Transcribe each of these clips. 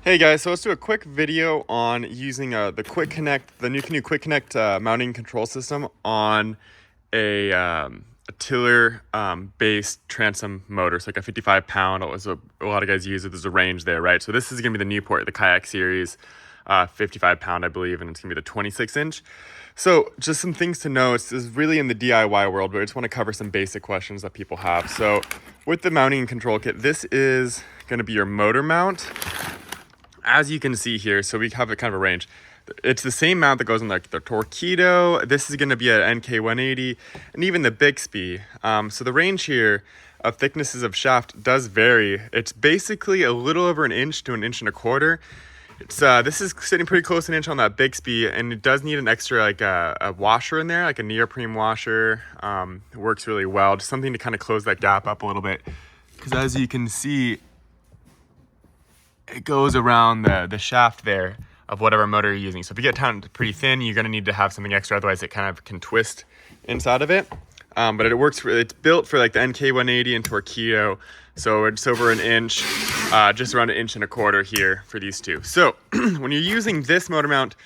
Hey guys, so let's do a quick video on using the QuickConnect, the new QuickConnect mounting control system on a tiller based transom motor. So like a 55 pound, a lot of guys use it. There's a range there, right? So this is gonna be the Newport, the Kayak series, 55 pound, I believe, and it's gonna be the 26-inch. So just some things to know. It's really in the DIY world, but I just wanna cover some basic questions that people have. So with the mounting control kit, this is gonna be your motor mount. As you can see here, so we have a kind of a range. It's the same mount that goes on like the Torqeedo. This is going to be an NK180 and even the Bixby. So the range here of thicknesses of shaft does vary. It's basically a little over an inch to an inch and a quarter. It's this is sitting pretty close to an inch on that Bixby, and it does need an extra like a washer in there, like a neoprene washer. It works really well, just something to kind of close that gap up a little bit, because as you can see, it goes around the shaft there of whatever motor you're using. So if you get down pretty thin, you're gonna need to have something extra, otherwise it kind of can twist inside of it. But it works, it's built for like the NK180 and Torqeedo. So it's over an inch, just around an inch and a quarter here for these two. So when you're using this motor mount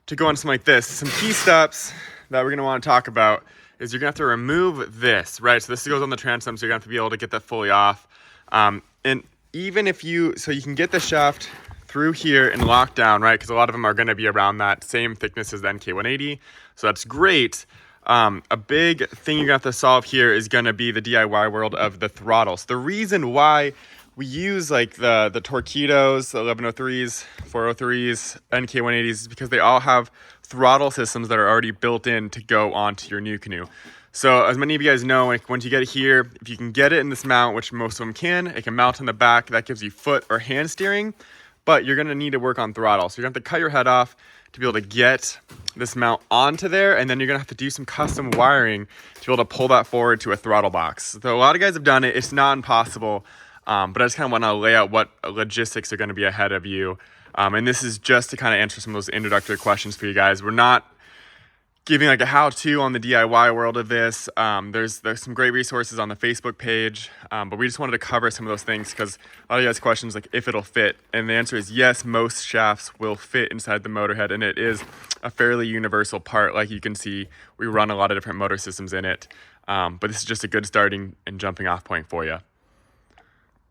to go on something like this, some key steps that we're gonna wanna talk about is you're gonna have to remove this, right? So this goes on the transom, so you're gonna have to be able to get that fully off. And even if you can get the shaft through here and lock down, right? Because a lot of them are going to be around that same thickness as the NK180. So that's great. A big thing you're going to have to solve here is going to be the DIY world of the throttles. The reason why we use like the Torqeedos, the 1103s, 403s, NK180s is because they all have throttle systems that are already built in to go onto your new canoe. So as many of you guys know, like once you get it here, if you can get it in this mount, which most of them can, it can mount on the back. That gives you foot or hand steering, but you're gonna need to work on throttle. So you're gonna have to cut your head off to be able to get this mount onto there, and then you're gonna have to do some custom wiring to be able to pull that forward to a throttle box. So a lot of guys have done it. It's not impossible, but I just kind of want to lay out what logistics are gonna be ahead of you. And this is just to kind of answer some of those introductory questions for you guys. We're not giving like a how-to on the DIY world of this. There's some great resources on the Facebook page, but we just wanted to cover some of those things because a lot of you guys questions like if it'll fit, and the answer is yes, most shafts will fit inside the motor head, and it is a fairly universal part. Like you can see, we run a lot of different motor systems in it, but this is just a good starting and jumping off point for you.